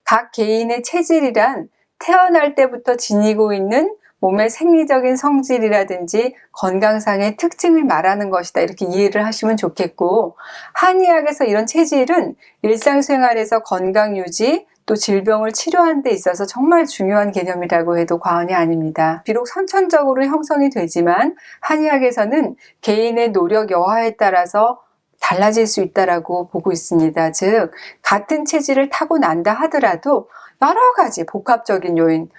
각 개인의 체질이란 태어날 때부터 지니고 있는 몸의 생리적인 성질이라든지 건강상의 특징을 말하는 것이다. 이렇게 이해를 하시면 좋겠고, 한의학에서 이런 체질은 일상생활에서 건강 유지, 또 질병을 치료하는 데 있어서 정말 중요한 개념이라고 해도 과언이 아닙니다. 비록 선천적으로 형성이 되지만 한의학에서는 개인의 노력 여하에 따라서 달라질 수 있다라고 보고 있습니다. 즉, 같은 체질을 타고난다 하더라도 여러 가지 복합적인 요인,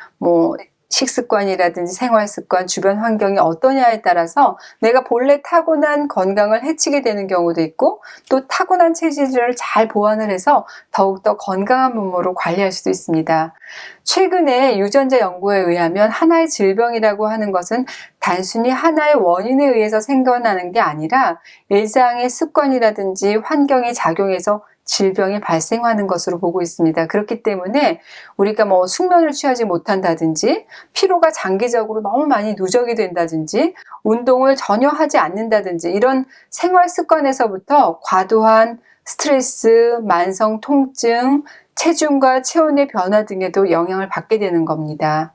식습관이라든지 생활습관, 주변 환경이 어떠냐에 따라서 내가 본래 타고난 건강을 해치게 되는 경우도 있고, 또 타고난 체질을 잘 보완을 해서 더욱더 건강한 몸으로 관리할 수도 있습니다. 최근에 유전자 연구에 의하면 하나의 질병이라고 하는 것은 단순히 하나의 원인에 의해서 생겨나는 게 아니라 일상의 습관이라든지 환경에 작용해서 질병이 발생하는 것으로 보고 있습니다. 그렇기 때문에 우리가 숙면을 취하지 못한다든지, 피로가 장기적으로 너무 많이 누적이 된다든지, 운동을 전혀 하지 않는다든지, 이런 생활 습관에서부터 과도한 스트레스, 만성 통증, 체중과 체온의 변화 등에도 영향을 받게 되는 겁니다.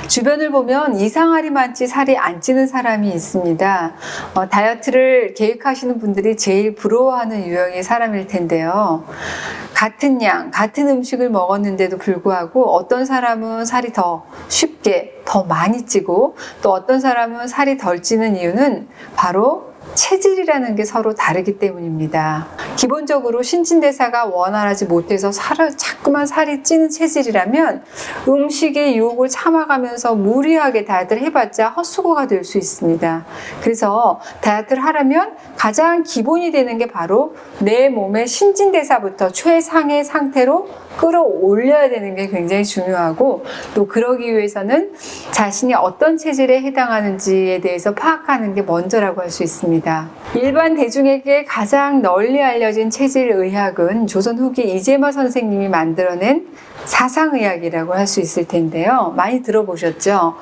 주변을 보면 이상하리 많지 살이 안 찌는 사람이 있습니다. 다이어트를 계획하시는 분들이 제일 부러워하는 유형의 사람일 텐데요. 같은 양, 같은 음식을 먹었는데도 불구하고 어떤 사람은 살이 더 쉽게, 더 많이 찌고, 또 어떤 사람은 살이 덜 찌는 이유는 바로 체질이라는 게 서로 다르기 때문입니다. 기본적으로 신진대사가 원활하지 못해서 자꾸만 살이 찌는 체질이라면 음식의 유혹을 참아가면서 무리하게 다이어트를 해봤자 헛수고가 될 수 있습니다. 그래서 다이어트를 하려면 가장 기본이 되는 게 바로 내 몸의 신진대사부터 최상의 상태로 끌어올려야 되는 게 굉장히 중요하고, 또 그러기 위해서는 자신이 어떤 체질에 해당하는지에 대해서 파악하는 게 먼저라고 할 수 있습니다. 일반 대중에게 가장 널리 알려진 체질의학은 조선 후기 이재마 선생님이 만들어낸 사상의학이라고 할 수 있을 텐데요. 많이 들어보셨죠?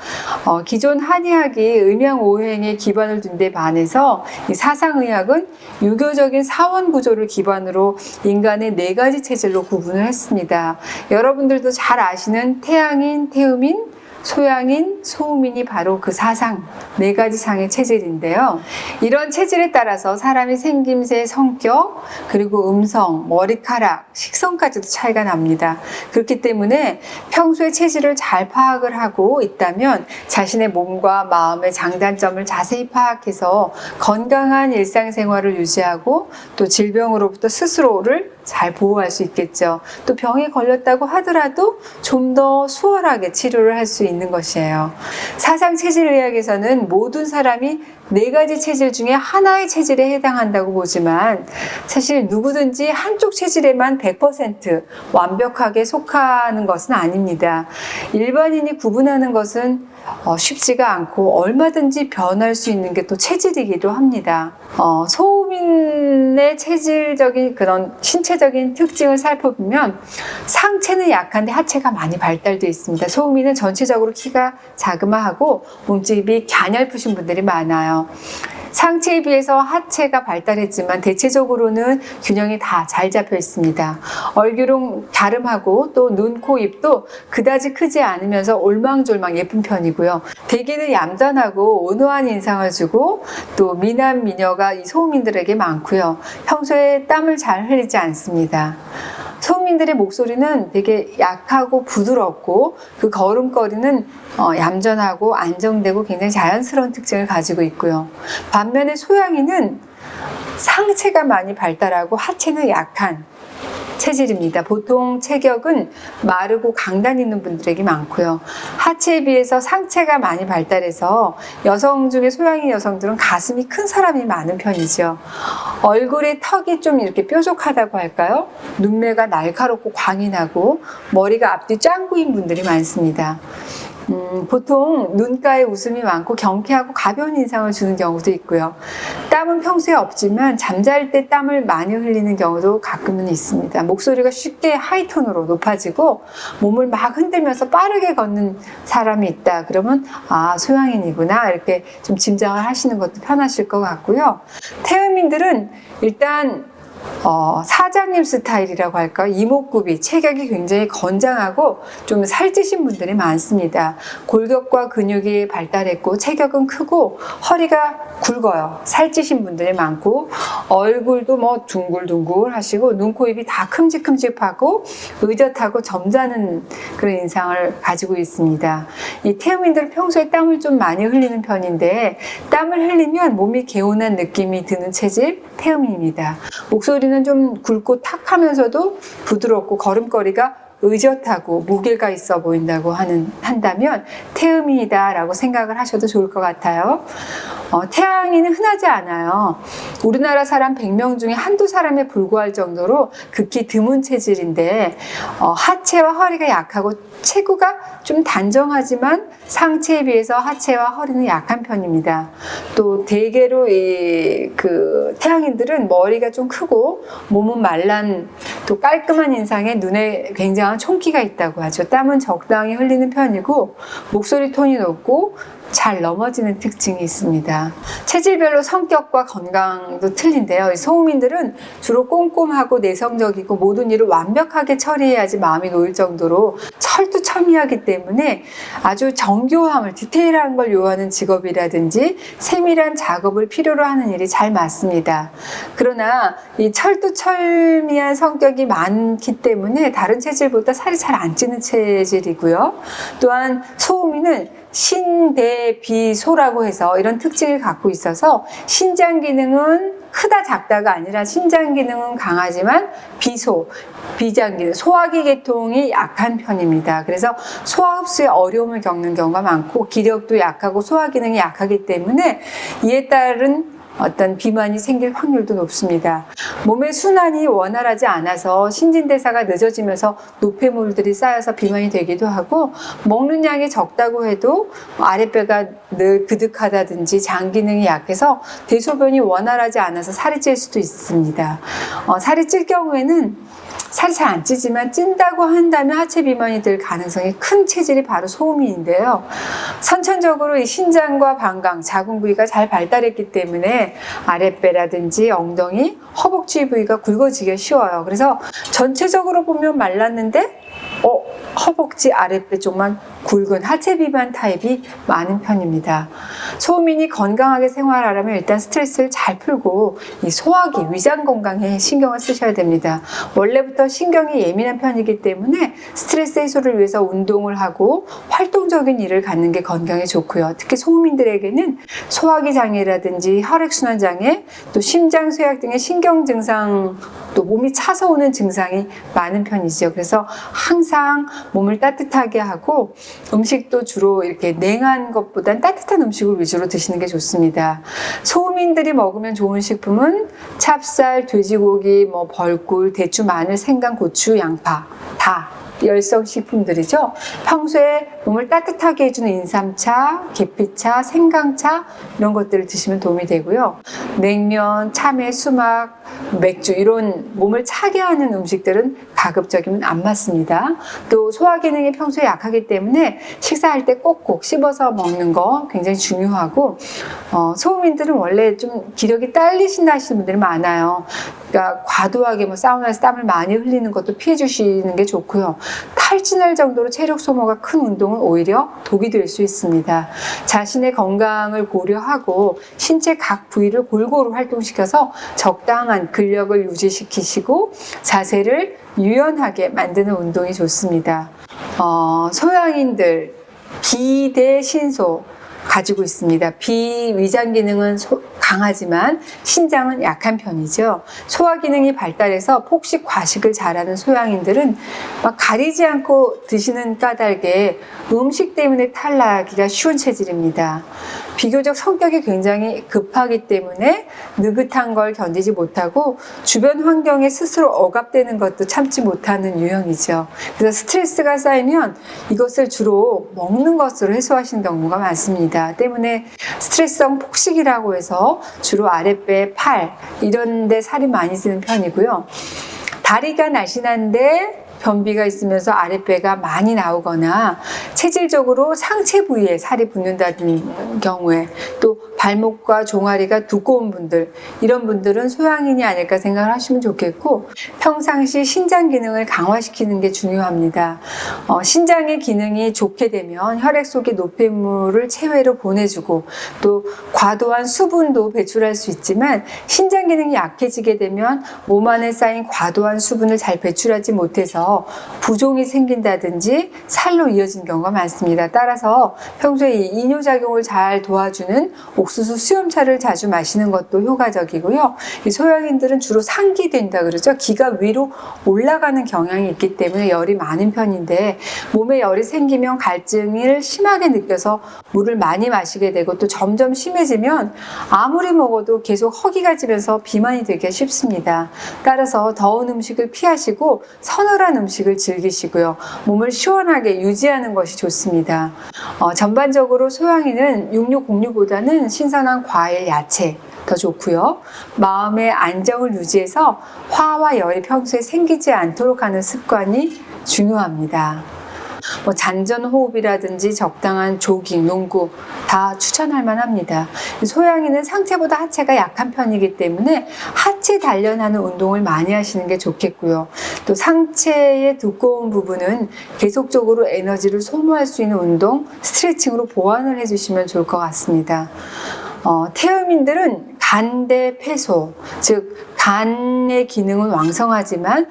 기존 한의학이 음양오행에 기반을 둔 데 반해서 이 사상의학은 유교적인 사원구조를 기반으로 인간의 4가지 체질로 구분을 했습니다. 여러분들도 잘 아시는 태양인, 태음인, 소양인, 소음인이 바로 그 사상, 4가지 상의 체질인데요. 이런 체질에 따라서 사람의 생김새, 성격, 그리고 음성, 머리카락, 식성까지도 차이가 납니다. 그렇기 때문에 평소에 체질을 잘 파악을 하고 있다면 자신의 몸과 마음의 장단점을 자세히 파악해서 건강한 일상생활을 유지하고, 또 질병으로부터 스스로를 잘 보호할 수 있겠죠. 또 병에 걸렸다고 하더라도 좀 더 수월하게 치료를 할 수 있는 것이에요. 사상체질의학에서는 모든 사람이 4가지 체질 중에 하나의 체질에 해당한다고 보지만, 사실 누구든지 한쪽 체질에만 100% 완벽하게 속하는 것은 아닙니다. 일반인이 구분하는 것은 쉽지가 않고 얼마든지 변할 수 있는 게 또 체질이기도 합니다. 소음인의 체질적인 그런 신체적인 특징을 살펴보면 상체는 약한데 하체가 많이 발달되어 있습니다. 소음인은 전체적으로 키가 자그마하고 몸집이 갸냘프신 분들이 많아요. 상체에 비해서 하체가 발달했지만 대체적으로는 균형이 다 잘 잡혀 있습니다. 얼굴은 갸름하고 또 눈, 코, 입도 그다지 크지 않으면서 올망졸망 예쁜 편이고요. 대개는 얌전하고 온화한 인상을 주고, 또 미남, 미녀가 이 소음인들에게 많고요. 평소에 땀을 잘 흘리지 않습니다. 소음인들의 목소리는 되게 약하고 부드럽고, 그 걸음걸이는 얌전하고 안정되고 굉장히 자연스러운 특징을 가지고 있고요. 반면에 소양인은 상체가 많이 발달하고 하체는 약한 체질입니다. 보통 체격은 마르고 강단 있는 분들에게 많고요. 하체에 비해서 상체가 많이 발달해서 여성 중에 소양인 여성들은 가슴이 큰 사람이 많은 편이죠. 얼굴의 턱이 좀 이렇게 뾰족하다고 할까요? 눈매가 날카롭고 광이 나고 머리가 앞뒤 짱구인 분들이 많습니다. 보통 눈가에 웃음이 많고 경쾌하고 가벼운 인상을 주는 경우도 있고요. 땀은 평소에 없지만 잠잘 때 땀을 많이 흘리는 경우도 가끔은 있습니다. 목소리가 쉽게 하이톤으로 높아지고 몸을 막 흔들면서 빠르게 걷는 사람이 있다. 그러면 소양인이구나, 이렇게 좀 짐작을 하시는 것도 편하실 것 같고요. 태음인들은 일단 사장님 스타일이라고 할까? 이목구비, 체격이 굉장히 건장하고 좀 살찌신 분들이 많습니다. 골격과 근육이 발달했고 체격은 크고 허리가 굵어요. 살찌신 분들이 많고 얼굴도 뭐 둥글둥글 하시고 눈, 코, 입이 다 큼직큼직하고 의젓하고 점잖은 그런 인상을 가지고 있습니다. 이 태음인들은 평소에 땀을 좀 많이 흘리는 편인데 땀을 흘리면 몸이 개운한 느낌이 드는 체질 태음인입니다. 목소리는 좀 굵고 탁하면서도 부드럽고 걸음걸이가 의젓하고 무게가 있어 보인다고 한다면 태음인이다라고 생각을 하셔도 좋을 것 같아요. 태양인은 흔하지 않아요. 우리나라 사람 100명 중에 한두 사람에 불과할 정도로 극히 드문 체질인데 하체와 허리가 약하고 체구가 좀 단정하지만 상체에 비해서 하체와 허리는 약한 편입니다. 또 대개로 태양인들은 머리가 좀 크고 몸은 말란 또 깔끔한 인상에 눈에 굉장한 총기가 있다고 하죠. 땀은 적당히 흘리는 편이고 목소리 톤이 높고 잘 넘어지는 특징이 있습니다. 체질별로 성격과 건강도 틀린데요. 이 소음인들은 주로 꼼꼼하고 내성적이고 모든 일을 완벽하게 처리해야지 마음이 놓일 정도로 철두철미하기 때문에 아주 정교함을, 디테일한 걸 요하는 직업이라든지 세밀한 작업을 필요로 하는 일이 잘 맞습니다. 그러나 이 철두철미한 성격이 많기 때문에 다른 체질보다 살이 잘 안 찌는 체질이고요. 또한 소음인은 신대비소라고 해서 이런 특징을 갖고 있어서 신장 기능은 크다 작다가 아니라 신장 기능은 강하지만 비장 기능, 소화기 계통이 약한 편입니다. 그래서 소화 흡수에 어려움을 겪는 경우가 많고 기력도 약하고 소화 기능이 약하기 때문에 이에 따른 어떤 비만이 생길 확률도 높습니다. 몸의 순환이 원활하지 않아서 신진대사가 늦어지면서 노폐물들이 쌓여서 비만이 되기도 하고 먹는 양이 적다고 해도 아랫배가 늘 그득하다든지 장 기능이 약해서 대소변이 원활하지 않아서 살이 찔 수도 있습니다. 살이 찔 경우에는 살이 잘 안 찌지만 찐다고 한다면 하체 비만이 될 가능성이 큰 체질이 바로 소음인인데요. 선천적으로 이 신장과 방광, 자궁 부위가 잘 발달했기 때문에 아랫배라든지 엉덩이, 허벅지 부위가 굵어지기가 쉬워요. 그래서 전체적으로 보면 말랐는데 허벅지 아랫배 쪽만 굵은 하체 비만 타입이 많은 편입니다. 소음인이 건강하게 생활하려면 일단 스트레스를 잘 풀고 이 소화기, 위장 건강에 신경을 쓰셔야 됩니다. 원래부터 신경이 예민한 편이기 때문에 스트레스 해소를 위해서 운동을 하고 활동적인 일을 갖는 게 건강에 좋고요. 특히 소음인들에게는 소화기 장애라든지 혈액순환 장애, 또 심장 쇠약 등의 신경 증상, 또 몸이 차서 오는 증상이 많은 편이죠. 그래서 항상 몸을 따뜻하게 하고 음식도 주로 이렇게 냉한 것보단 따뜻한 음식을 위주로 드시는 게 좋습니다. 소음인들이 먹으면 좋은 식품은 찹쌀, 돼지고기, 벌꿀, 대추, 마늘, 생강, 고추, 양파 다 열성 식품들이죠. 평소에 몸을 따뜻하게 해주는 인삼차, 계피차, 생강차 이런 것들을 드시면 도움이 되고요. 냉면, 참외, 수박, 맥주 이런 몸을 차게 하는 음식들은 가급적이면 안 맞습니다. 또 소화 기능이 평소에 약하기 때문에 식사할 때 꼭꼭 씹어서 먹는 거 굉장히 중요하고 소음인들은 원래 좀 기력이 딸리신다 하시는 분들이 많아요. 그러니까 과도하게 사우나에서 땀을 많이 흘리는 것도 피해 주시는 게 좋고요. 탈진할 정도로 체력 소모가 큰 운동은 오히려 독이 될 수 있습니다. 자신의 건강을 고려하고 신체 각 부위를 골고루 활동시켜서 적당한 근력을 유지시키시고 자세를 유연하게 만드는 운동이 좋습니다. 소양인들 비대신소 가지고 있습니다. 비위장 기능은 강하지만 신장은 약한 편이죠. 소화 기능이 발달해서 폭식, 과식을 잘하는 소양인들은 가리지 않고 드시는 까닭에 음식 때문에 탈나기가 쉬운 체질입니다. 비교적 성격이 굉장히 급하기 때문에 느긋한 걸 견디지 못하고 주변 환경에 스스로 억압되는 것도 참지 못하는 유형이죠. 그래서 스트레스가 쌓이면 이것을 주로 먹는 것으로 해소하시는 경우가 많습니다. 때문에 스트레스성 폭식이라고 해서 주로 아랫배, 팔 이런 데 살이 많이 찌는 편이고요. 다리가 날씬한데 변비가 있으면서 아랫배가 많이 나오거나 체질적으로 상체 부위에 살이 붙는다는 경우에, 또 발목과 종아리가 두꺼운 분들, 이런 분들은 소양인이 아닐까 생각을 하시면 좋겠고, 평상시 신장 기능을 강화시키는 게 중요합니다. 신장의 기능이 좋게 되면 혈액 속의 노폐물을 체외로 보내주고, 또 과도한 수분도 배출할 수 있지만, 신장 기능이 약해지게 되면 몸 안에 쌓인 과도한 수분을 잘 배출하지 못해서 부종이 생긴다든지 살로 이어진 경우가 많습니다. 따라서 평소에 이 이뇨작용을 잘 도와주는 옥수수 수염차를 자주 마시는 것도 효과적이고요. 이 소양인들은 주로 상기된다 그러죠. 기가 위로 올라가는 경향이 있기 때문에 열이 많은 편인데, 몸에 열이 생기면 갈증을 심하게 느껴서 물을 많이 마시게 되고, 또 점점 심해지면 아무리 먹어도 계속 허기가 지면서 비만이 되기가 쉽습니다. 따라서 더운 음식을 피하시고 서늘한 음식을 즐기시고요. 몸을 시원하게 유지하는 것이 좋습니다. 전반적으로 소양인은 육류, 곡류보다는 신선한 과일, 야채 더 좋고요. 마음의 안정을 유지해서 화와 열이 평소에 생기지 않도록 하는 습관이 중요합니다. 잔전 호흡이라든지 적당한 조깅, 농구 다 추천할 만합니다. 소양인은 상체보다 하체가 약한 편이기 때문에 하체 단련하는 운동을 많이 하시는 게 좋겠고요. 또 상체의 두꺼운 부분은 계속적으로 에너지를 소모할 수 있는 운동, 스트레칭으로 보완을 해주시면 좋을 것 같습니다. 태음인들은 간대 폐소, 즉 간의 기능은 왕성하지만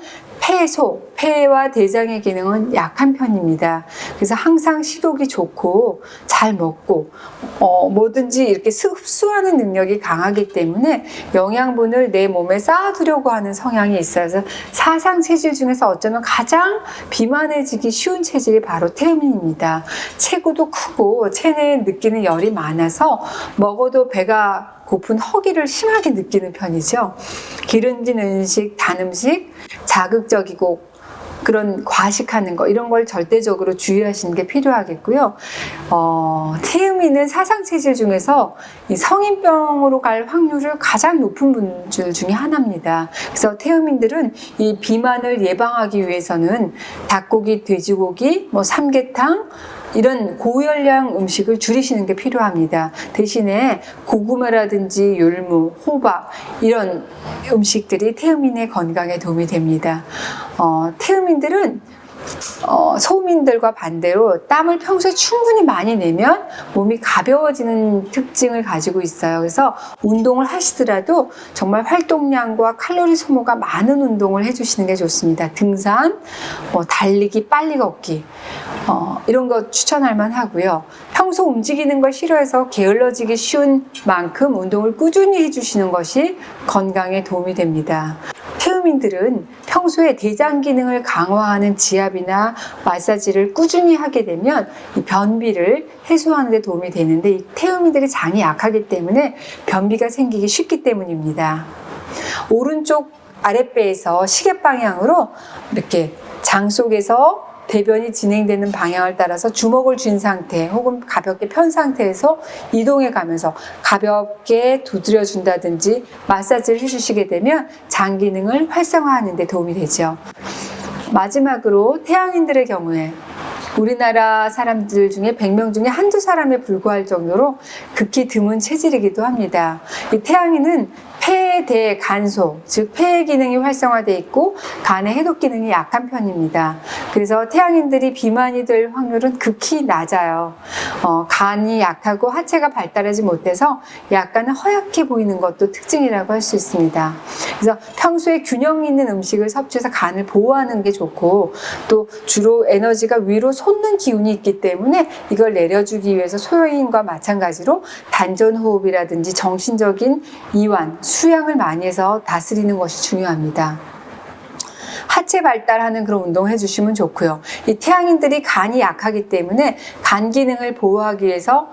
폐와 대장의 기능은 약한 편입니다. 그래서 항상 식욕이 좋고 잘 먹고 뭐든지 이렇게 흡수하는 능력이 강하기 때문에 영양분을 내 몸에 쌓아두려고 하는 성향이 있어서 사상 체질 중에서 어쩌면 가장 비만해지기 쉬운 체질이 바로 태음인입니다. 체구도 크고 체내에 느끼는 열이 많아서 먹어도 배가 고픈 허기를 심하게 느끼는 편이죠. 기름진 음식, 단 음식, 자극적이고 그런 과식하는 거, 이런 걸 절대적으로 주의하시는 게 필요하겠고요. 태음인은 사상 체질 중에서 이 성인병으로 갈 확률을 가장 높은 분들 중에 하나입니다. 그래서 태음인들은 이 비만을 예방하기 위해서는 닭고기, 돼지고기, 삼계탕, 이런 고열량 음식을 줄이시는 게 필요합니다. 대신에 고구마라든지 율무, 호박 이런 음식들이 태음인의 건강에 도움이 됩니다. 태음인들은 소음인들과 반대로 땀을 평소에 충분히 많이 내면 몸이 가벼워지는 특징을 가지고 있어요. 그래서 운동을 하시더라도 정말 활동량과 칼로리 소모가 많은 운동을 해주시는 게 좋습니다. 등산, 달리기, 빨리 걷기 이런 거 추천할 만하고요. 평소 움직이는 걸 싫어해서 게을러지기 쉬운 만큼 운동을 꾸준히 해주시는 것이 건강에 도움이 됩니다. 태음인들은 평소에 대장 기능을 강화하는 지압이나 마사지를 꾸준히 하게 되면 이 변비를 해소하는 데 도움이 되는데, 이 태음인들이 장이 약하기 때문에 변비가 생기기 쉽기 때문입니다. 오른쪽 아랫배에서 시계 방향으로 이렇게 장 속에서 대변이 진행되는 방향을 따라서 주먹을 쥔 상태 혹은 가볍게 편 상태에서 이동해 가면서 가볍게 두드려 준다든지 마사지를 해주시게 되면 장 기능을 활성화하는 데 도움이 되죠. 마지막으로 태양인들의 경우에 우리나라 사람들 중에 100명 중에 한두 사람에 불과할 정도로 극히 드문 체질이기도 합니다. 이 태양인은 폐, 대, 간소, 즉 폐의 기능이 활성화되어 있고 간의 해독 기능이 약한 편입니다. 그래서 태양인들이 비만이 될 확률은 극히 낮아요. 간이 약하고 하체가 발달하지 못해서 약간 허약해 보이는 것도 특징이라고 할 수 있습니다. 그래서 평소에 균형 있는 음식을 섭취해서 간을 보호하는 게 좋고, 또 주로 에너지가 위로 솟는 기운이 있기 때문에 이걸 내려주기 위해서 소양인과 마찬가지로 단전호흡이라든지 정신적인 이완, 수양을 많이 해서 다스리는 것이 중요합니다. 하체 발달하는 그런 운동 해주시면 좋고요. 이 태양인들이 간이 약하기 때문에 간 기능을 보호하기 위해서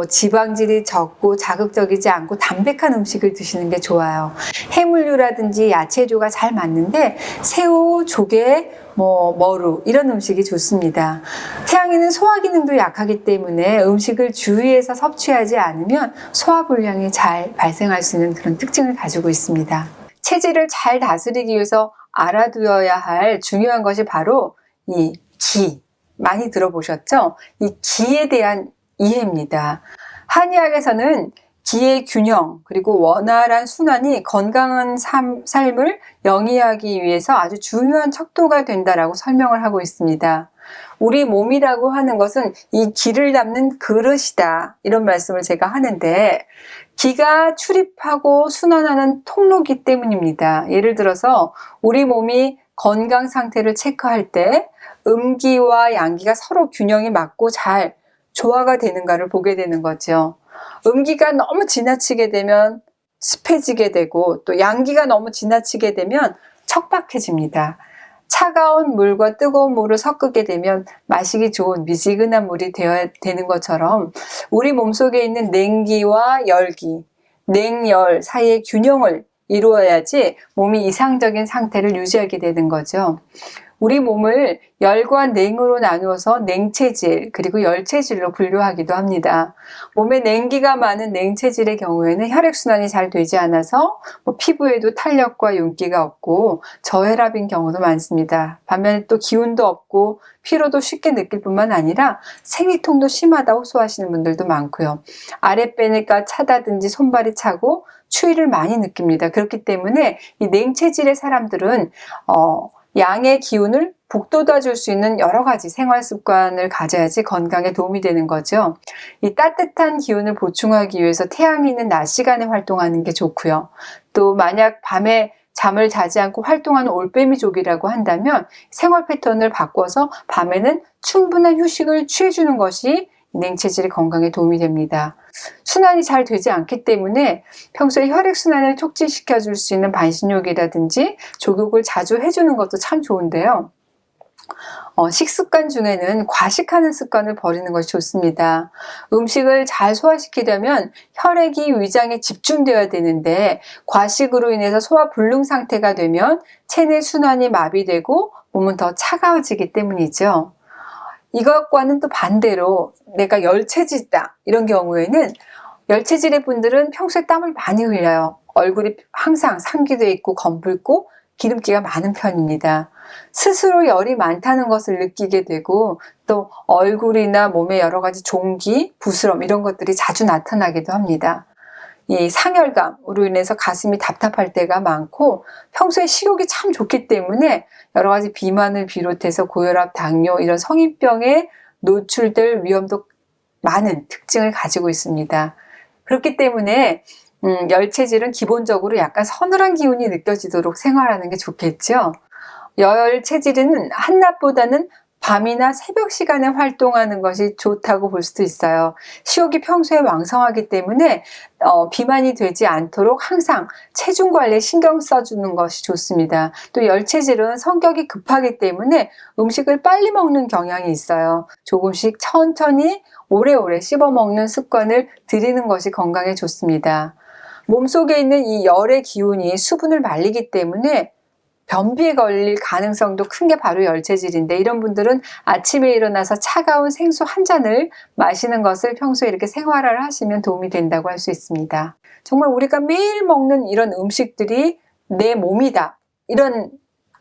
지방질이 적고 자극적이지 않고 담백한 음식을 드시는 게 좋아요. 해물류라든지 야채류가 잘 맞는데 새우, 조개, 머루 이런 음식이 좋습니다. 태양인은 소화 기능도 약하기 때문에 음식을 주의해서 섭취하지 않으면 소화 불량이 잘 발생할 수 있는 그런 특징을 가지고 있습니다. 체질을 잘 다스리기 위해서 알아두어야 할 중요한 것이 바로 이 기, 많이 들어보셨죠? 이 기에 대한 이해입니다. 한의학에서는 기의 균형 그리고 원활한 순환이 건강한 삶을 영위하기 위해서 아주 중요한 척도가 된다라고 설명을 하고 있습니다. 우리 몸이라고 하는 것은 이 기를 담는 그릇이다, 이런 말씀을 제가 하는데, 기가 출입하고 순환하는 통로기 때문입니다. 예를 들어서 우리 몸이 건강 상태를 체크할 때 음기와 양기가 서로 균형이 맞고 잘 조화가 되는가를 보게 되는 거죠. 음기가 너무 지나치게 되면 습해지게 되고, 또 양기가 너무 지나치게 되면 척박해집니다. 차가운 물과 뜨거운 물을 섞게 되면 마시기 좋은 미지근한 물이 되어야 되는 것처럼, 우리 몸속에 있는 냉기와 열기, 냉열 사이의 균형을 이루어야지 몸이 이상적인 상태를 유지하게 되는 거죠. 우리 몸을 열과 냉으로 나누어서 냉체질 그리고 열체질로 분류하기도 합니다. 몸에 냉기가 많은 냉체질의 경우에는 혈액순환이 잘 되지 않아서 피부에도 탄력과 윤기가 없고 저혈압인 경우도 많습니다. 반면에 또 기운도 없고 피로도 쉽게 느낄 뿐만 아니라 생리통도 심하다 호소하시는 분들도 많고요. 아랫배가 차다든지 손발이 차고 추위를 많이 느낍니다. 그렇기 때문에 이 냉체질의 사람들은 양의 기운을 북돋아 줄 수 있는 여러 가지 생활 습관을 가져야지 건강에 도움이 되는 거죠. 이 따뜻한 기운을 보충하기 위해서 태양이 있는 낮 시간에 활동하는 게 좋고요. 또 만약 밤에 잠을 자지 않고 활동하는 올빼미족이라고 한다면 생활 패턴을 바꿔서 밤에는 충분한 휴식을 취해주는 것이 냉체질의 건강에 도움이 됩니다. 순환이 잘 되지 않기 때문에 평소에 혈액순환을 촉진시켜 줄 수 있는 반신욕이라든지 족욕을 자주 해주는 것도 참 좋은데요. 식습관 중에는 과식하는 습관을 버리는 것이 좋습니다. 음식을 잘 소화시키려면 혈액이 위장에 집중되어야 되는데, 과식으로 인해서 소화 불능 상태가 되면 체내 순환이 마비되고 몸은 더 차가워지기 때문이죠. 이것과는 또 반대로 내가 열체질이다 이런 경우에는, 열체질의 분들은 평소에 땀을 많이 흘려요. 얼굴이 항상 상기돼 있고 검붉고 기름기가 많은 편입니다. 스스로 열이 많다는 것을 느끼게 되고, 또 얼굴이나 몸에 여러 가지 종기, 부스럼 이런 것들이 자주 나타나기도 합니다. 이 상열감으로 인해서 가슴이 답답할 때가 많고, 평소에 식욕이 참 좋기 때문에 여러 가지 비만을 비롯해서 고혈압, 당뇨 이런 성인병에 노출될 위험도 많은 특징을 가지고 있습니다. 그렇기 때문에 열체질은 기본적으로 약간 서늘한 기운이 느껴지도록 생활하는 게 좋겠죠. 열체질은 한낮보다는 밤이나 새벽 시간에 활동하는 것이 좋다고 볼 수도 있어요. 식욕이 평소에 왕성하기 때문에 비만이 되지 않도록 항상 체중 관리에 신경 써주는 것이 좋습니다. 또 열체질은 성격이 급하기 때문에 음식을 빨리 먹는 경향이 있어요. 조금씩 천천히 오래오래 씹어 먹는 습관을 들이는 것이 건강에 좋습니다. 몸속에 있는 이 열의 기운이 수분을 말리기 때문에 변비에 걸릴 가능성도 큰 게 바로 열체질인데, 이런 분들은 아침에 일어나서 차가운 생수 한 잔을 마시는 것을 평소에 이렇게 생활을 하시면 도움이 된다고 할 수 있습니다. 정말 우리가 매일 먹는 이런 음식들이 내 몸이다, 이런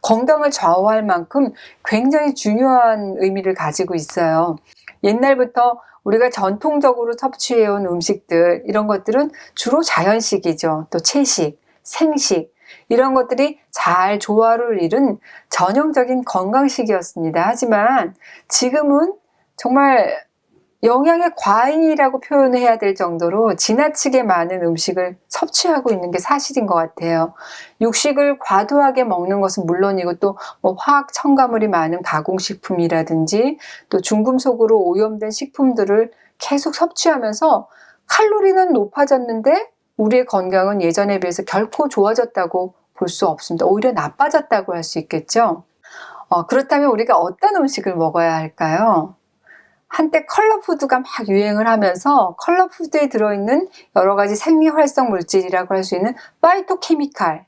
건강을 좌우할 만큼 굉장히 중요한 의미를 가지고 있어요. 옛날부터 우리가 전통적으로 섭취해온 음식들, 이런 것들은 주로 자연식이죠. 또 채식, 생식 이런 것들이 잘 조화를 이룬 전형적인 건강식이었습니다. 하지만 지금은 정말 영양의 과잉이라고 표현해야 될 정도로 지나치게 많은 음식을 섭취하고 있는 게 사실인 것 같아요. 육식을 과도하게 먹는 것은 물론이고, 또 화학 첨가물이 많은 가공식품이라든지 또 중금속으로 오염된 식품들을 계속 섭취하면서 칼로리는 높아졌는데 우리의 건강은 예전에 비해서 결코 좋아졌다고 볼 수 없습니다. 오히려 나빠졌다고 할 수 있겠죠. 그렇다면 우리가 어떤 음식을 먹어야 할까요? 한때 컬러푸드가 막 유행을 하면서 컬러푸드에 들어있는 여러 가지 생리활성 물질이라고 할 수 있는 파이토케미칼,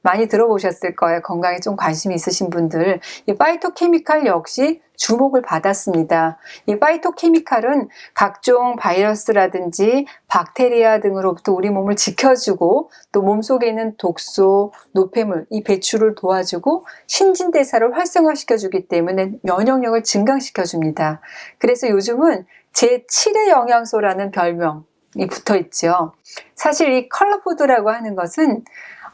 많이 들어보셨을 거예요. 건강에 좀 관심이 있으신 분들. 이 파이토케미칼 역시 주목을 받았습니다. 이 파이토케미칼은 각종 바이러스라든지 박테리아 등으로부터 우리 몸을 지켜주고 또 몸속에 있는 독소, 노폐물, 이 배출을 도와주고 신진대사를 활성화시켜주기 때문에 면역력을 증강시켜줍니다. 그래서 요즘은 제7의 영양소라는 별명이 붙어있죠. 사실 이 컬러푸드라고 하는 것은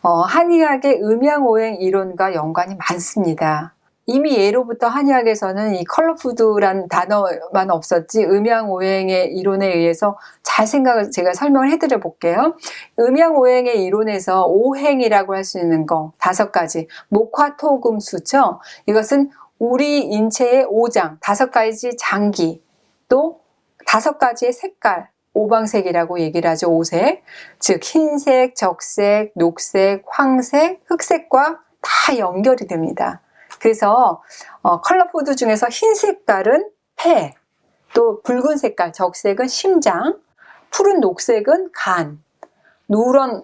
한의학의 음양오행 이론과 연관이 많습니다. 이미 예로부터 한의학에서는 이 컬러푸드란 단어만 없었지 음양오행의 이론에 의해서 잘 생각을 제가 설명을 해드려 볼게요. 음양오행의 이론에서 오행이라고 할 수 있는 거 5가지 목화토금수죠. 이것은 우리 인체의 5장 5가지 장기 또 5가지의 색깔 오방색이라고 얘기를 하죠. 5색 즉 흰색, 적색, 녹색, 황색, 흑색과 다 연결이 됩니다. 그래서 컬러푸드 중에서 흰 색깔은 폐, 또 붉은 색깔 적색은 심장, 푸른 녹색은 간, 누런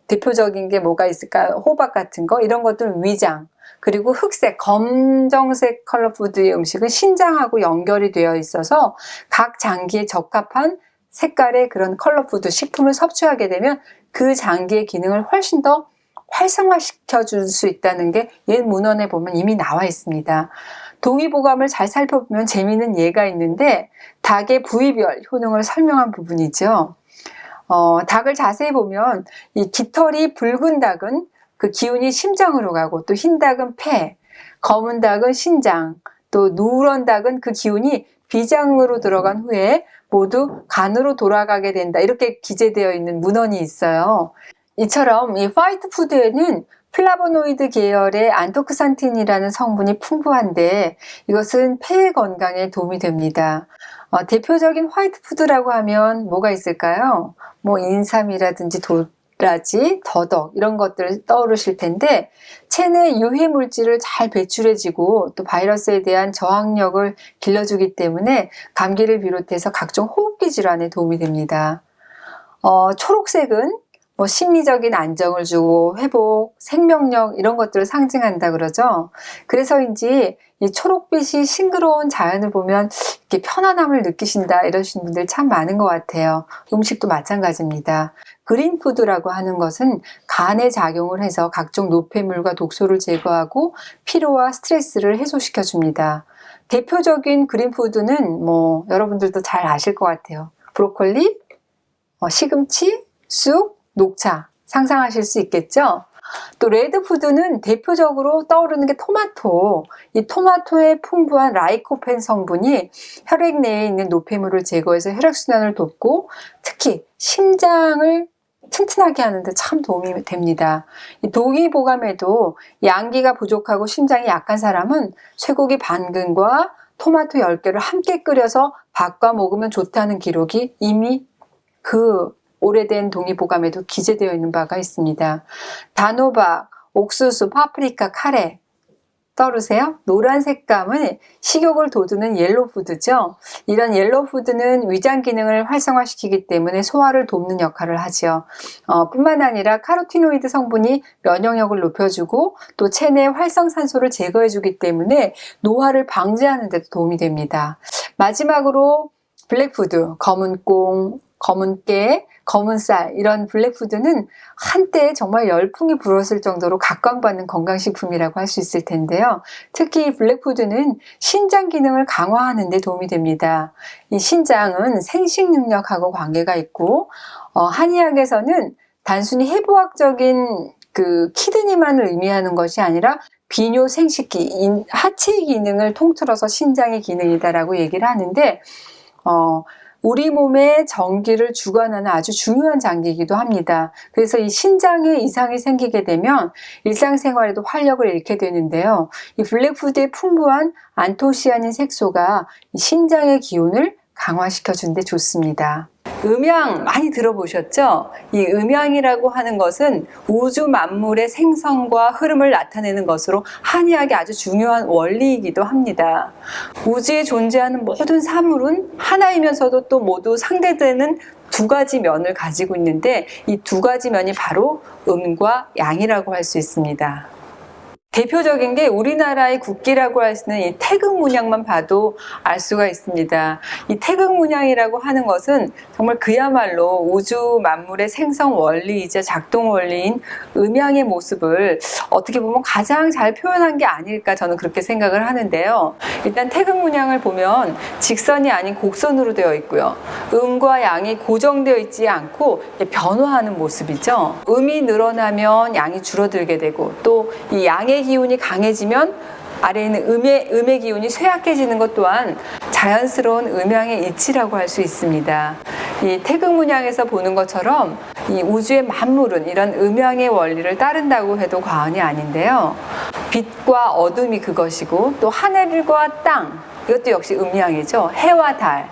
대표적인 게 뭐가 있을까요? 호박 같은 거 이런 것들은 위장, 그리고 흑색, 검정색 컬러푸드의 음식은 신장하고 연결이 되어 있어서 각 장기에 적합한 색깔의 그런 컬러푸드 식품을 섭취하게 되면 그 장기의 기능을 훨씬 더 활성화시켜 줄 수 있다는 게 옛 문헌에 보면 이미 나와 있습니다. 동의보감을 잘 살펴보면 재미있는 예가 있는데 닭의 부위별 효능을 설명한 부분이죠. 닭을 자세히 보면 이 깃털이 붉은 닭은 그 기운이 심장으로 가고 또 흰 닭은 폐, 검은 닭은 신장, 또 누런 닭은 그 기운이 비장으로 들어간 후에 모두 간으로 돌아가게 된다. 이렇게 기재되어 있는 문헌이 있어요. 이처럼 이 화이트 푸드에는 플라보노이드 계열의 안토크산틴이라는 성분이 풍부한데 이것은 폐 건강에 도움이 됩니다. 대표적인 화이트 푸드라고 하면 뭐가 있을까요? 인삼이라든지 도라지, 더덕 이런 것들을 떠오르실 텐데 체내 유해 물질을 잘 배출해주고 또 바이러스에 대한 저항력을 길러주기 때문에 감기를 비롯해서 각종 호흡기 질환에 도움이 됩니다. 초록색은 심리적인 안정을 주고 회복, 생명력 이런 것들을 상징한다 그러죠. 그래서인지 이 초록빛이 싱그러운 자연을 보면 이렇게 편안함을 느끼신다 이러신 분들 참 많은 것 같아요. 음식도 마찬가지입니다. 그린푸드라고 하는 것은 간에 작용을 해서 각종 노폐물과 독소를 제거하고 피로와 스트레스를 해소시켜 줍니다. 대표적인 그린푸드는 여러분들도 잘 아실 것 같아요. 브로콜리, 시금치, 쑥, 녹차 상상하실 수 있겠죠? 또 레드푸드는 대표적으로 떠오르는 게 토마토. 이 토마토의 풍부한 라이코펜 성분이 혈액 내에 있는 노폐물을 제거해서 혈액순환을 돕고 특히 심장을 튼튼하게 하는데 참 도움이 됩니다. 이 동의보감에도 양기가 부족하고 심장이 약한 사람은 쇠고기 반근과 토마토 10개를 함께 끓여서 밥과 먹으면 좋다는 기록이 이미 그 오래된 동의보감에도 기재되어 있는 바가 있습니다. 단호박, 옥수수, 파프리카, 카레 떠오르세요? 노란 색감은 식욕을 돋우는 옐로푸드죠. 이런 옐로푸드는 위장 기능을 활성화시키기 때문에 소화를 돕는 역할을 하죠. 뿐만 아니라 카로티노이드 성분이 면역력을 높여주고 또 체내 활성산소를 제거해주기 때문에 노화를 방지하는 데도 도움이 됩니다. 마지막으로 블랙푸드, 검은 콩, 검은 깨, 검은 쌀 이런 블랙푸드는 한때 정말 열풍이 불었을 정도로 각광받는 건강식품이라고 할 수 있을 텐데요. 특히 블랙푸드는 신장 기능을 강화하는 데 도움이 됩니다. 이 신장은 생식 능력하고 관계가 있고 한의학에서는 단순히 해부학적인 그 키드니만을 의미하는 것이 아니라 비뇨 생식기, 하체 기능을 통틀어서 신장의 기능이다라고 얘기를 하는데 우리 몸의 전기를 주관하는 아주 중요한 장기이기도 합니다. 그래서 이 신장에 이상이 생기게 되면 일상생활에도 활력을 잃게 되는데요. 이 블랙푸드의 풍부한 안토시아닌 색소가 신장의 기운을 강화시켜주는 데 좋습니다. 음양 많이 들어보셨죠? 이 음양이라고 하는 것은 우주 만물의 생성과 흐름을 나타내는 것으로 한의학의 아주 중요한 원리이기도 합니다. 우주에 존재하는 모든 사물은 하나이면서도 또 모두 상대되는 두 가지 면을 가지고 있는데 이 두 가지 면이 바로 음과 양이라고 할 수 있습니다. 대표적인 게 우리나라의 국기라고 할 수 있는 이 태극 문양만 봐도 알 수가 있습니다. 이 태극 문양이라고 하는 것은 정말 그야말로 우주 만물의 생성 원리이자 작동 원리인 음양의 모습을 어떻게 보면 가장 잘 표현한 게 아닐까 저는 그렇게 생각을 하는데요. 일단 태극 문양을 보면 직선이 아닌 곡선으로 되어 있고요. 음과 양이 고정되어 있지 않고 변화하는 모습이죠. 음이 늘어나면 양이 줄어들게 되고 또 이 양의 기운이 강해지면 아래에 있는 음의 기운이 쇠약해지는 것 또한 자연스러운 음양의 이치라고 할 수 있습니다. 이 태극 문양에서 보는 것처럼 이 우주의 만물은 이런 음양의 원리를 따른다고 해도 과언이 아닌데요. 빛과 어둠이 그것이고 또 하늘과 땅, 이것도 역시 음양이죠. 해와 달,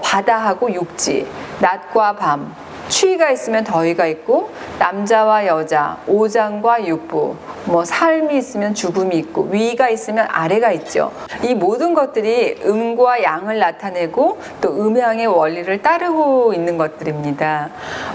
바다하고 육지, 낮과 밤, 추위가 있으면 더위가 있고 남자와 여자, 오장과 육부, 삶이 있으면 죽음이 있고 위가 있으면 아래가 있죠. 이 모든 것들이 음과 양을 나타내고 또 음양의 원리를 따르고 있는 것들입니다.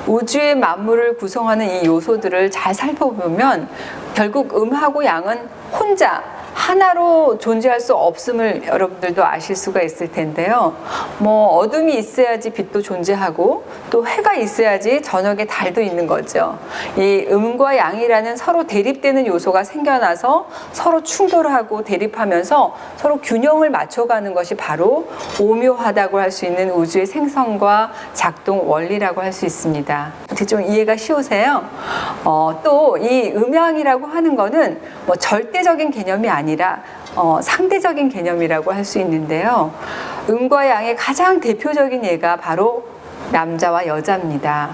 우주의 만물을 구성하는 이 요소들을 잘 살펴보면 결국 음하고 양은 혼자 하나로 존재할 수 없음을 여러분들도 아실 수가 있을 텐데요. 어둠이 있어야지 빛도 존재하고 또 해가 있어야지 저녁에 달도 있는 거죠. 이 음과 양이라는 서로 대립되는 요소가 생겨나서 서로 충돌하고 대립하면서 서로 균형을 맞춰가는 것이 바로 오묘하다고 할 수 있는 우주의 생성과 작동 원리라고 할 수 있습니다. 어떻게 좀 이해가 쉬우세요? 또 이 음양이라고 하는 거는 절대적인 개념이 아니라 상대적인 개념이라고 할 수 있는데요. 음과 양의 가장 대표적인 예가 바로 남자와 여자입니다.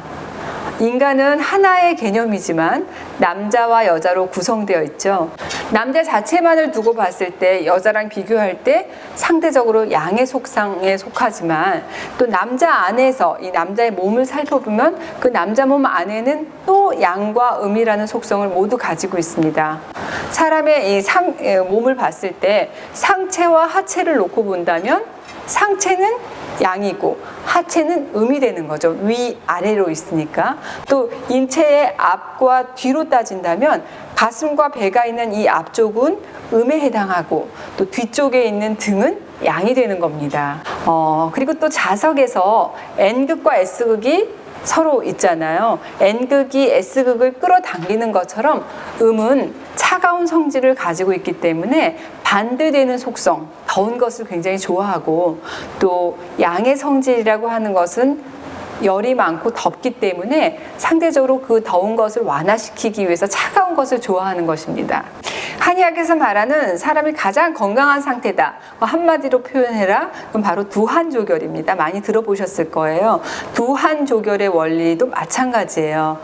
인간은 하나의 개념이지만 남자와 여자로 구성되어 있죠. 남자 자체만을 두고 봤을 때 여자랑 비교할 때 상대적으로 양의 속상에 속하지만 또 남자 안에서 이 남자의 몸을 살펴보면 그 남자 몸 안에는 또 양과 음이라는 속성을 모두 가지고 있습니다. 사람의 이 몸을 봤을 때 상체와 하체를 놓고 본다면 상체는 양이고 하체는 음이 되는 거죠. 위아래로 있으니까. 또 인체의 앞과 뒤로 따진다면 가슴과 배가 있는 이 앞쪽은 음에 해당하고 또 뒤쪽에 있는 등은 양이 되는 겁니다. 그리고 또 자석에서 N극과 S극이 서로 있잖아요. N극이 S극을 끌어당기는 것처럼 음은 차가운 성질을 가지고 있기 때문에 반대되는 속성, 더운 것을 굉장히 좋아하고 또 양의 성질이라고 하는 것은 열이 많고 덥기 때문에 상대적으로 그 더운 것을 완화시키기 위해서 차가운 것을 좋아하는 것입니다. 한의학에서 말하는 사람이 가장 건강한 상태다. 한마디로 표현해라. 그럼 바로 두한조결입니다. 많이 들어보셨을 거예요. 두한조결의 원리도 마찬가지예요.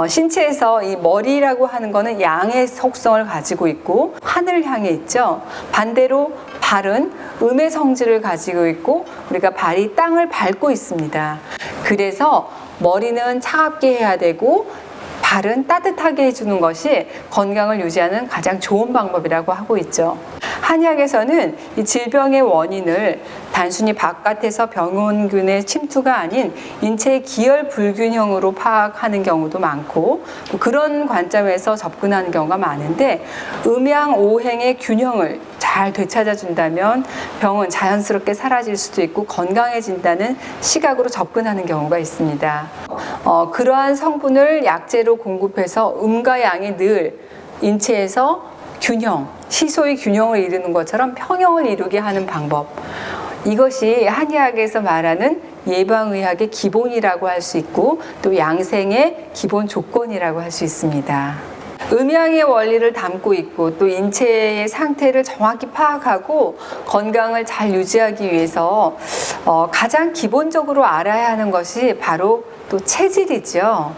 신체에서 이 머리라고 하는 거는 양의 속성을 가지고 있고 하늘을 향해 있죠. 반대로 발은 음의 성질을 가지고 있고 우리가 발이 땅을 밟고 있습니다. 그래서 머리는 차갑게 해야 되고 발은 따뜻하게 해주는 것이 건강을 유지하는 가장 좋은 방법이라고 하고 있죠. 한의학에서는 이 질병의 원인을 단순히 바깥에서 병원균의 침투가 아닌 인체의 기혈 불균형으로 파악하는 경우도 많고 그런 관점에서 접근하는 경우가 많은데 음양오행의 균형을 잘 되찾아준다면 병은 자연스럽게 사라질 수도 있고 건강해진다는 시각으로 접근하는 경우가 있습니다. 그러한 성분을 약재로 공급해서 음과 양이 늘 인체에서 균형, 시소의 균형을 이루는 것처럼 평형을 이루게 하는 방법. 이것이 한의학에서 말하는 예방의학의 기본이라고 할 수 있고 또 양생의 기본 조건이라고 할 수 있습니다. 음양의 원리를 담고 있고 또 인체의 상태를 정확히 파악하고 건강을 잘 유지하기 위해서 가장 기본적으로 알아야 하는 것이 바로 또 체질이죠.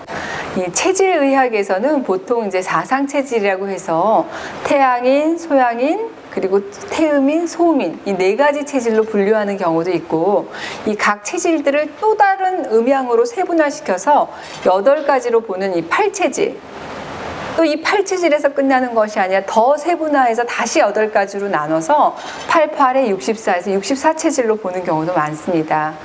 이 체질의학에서는 보통 이제 사상체질이라고 해서 태양인, 소양인, 그리고 태음인, 소음인 이 네 가지 체질로 분류하는 경우도 있고 이 각 체질들을 또 다른 음양으로 세분화시켜서 8가지로 보는 이 8체질 또 이 8체질에서 끝나는 것이 아니라 더 세분화해서 다시 8가지로 나눠서 88에 64에서 64체질로 보는 경우도 많습니다.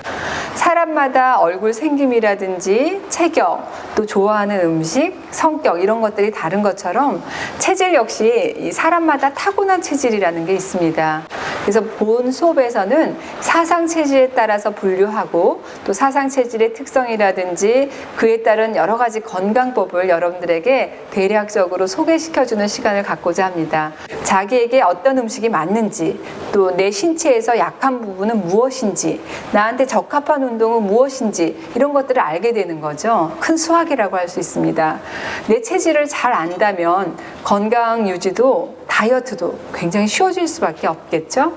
사람마다 얼굴 생김이라든지 체격, 또 좋아하는 음식, 성격 이런 것들이 다른 것처럼 체질 역시 이 사람마다 타고난 체질이라는 게 있습니다. 그래서 본 수업에서는 사상 체질에 따라서 분류하고 또 사상 체질의 특성이라든지 그에 따른 여러 가지 건강법을 여러분들에게 대략적으로 소개시켜주는 시간을 갖고자 합니다. 자기에게 어떤 음식이 맞는지, 또 내 신체에서 약한 부분은 무엇인지, 나한테 적합한 운동은 무엇인지 이런 것들을 알게 되는 거죠. 큰 수학이라고 할 수 있습니다. 내 체질을 잘 안다면 건강 유지도 다이어트도 굉장히 쉬워질 수밖에 없겠죠.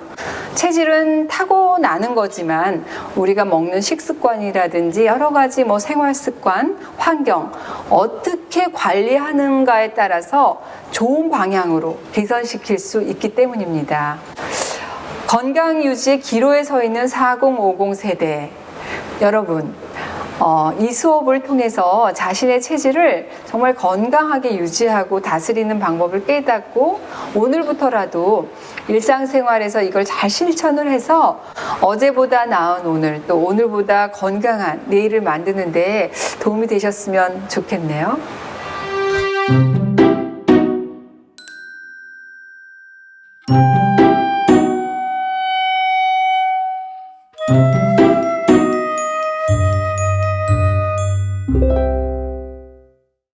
체질은 타고나는 거지만 우리가 먹는 식습관이라든지 여러 가지 생활 습관, 환경 어떻게 관리하는가에 따라서 좋은 방향으로 개선시킬 수 있기 때문입니다. 건강 유지의 기로에 서 있는 4050 세대 여러분, 이 수업을 통해서 자신의 체질을 정말 건강하게 유지하고 다스리는 방법을 깨닫고 오늘부터라도 일상생활에서 이걸 잘 실천을 해서 어제보다 나은 오늘, 또 오늘보다 건강한 내일을 만드는 데 도움이 되셨으면 좋겠네요.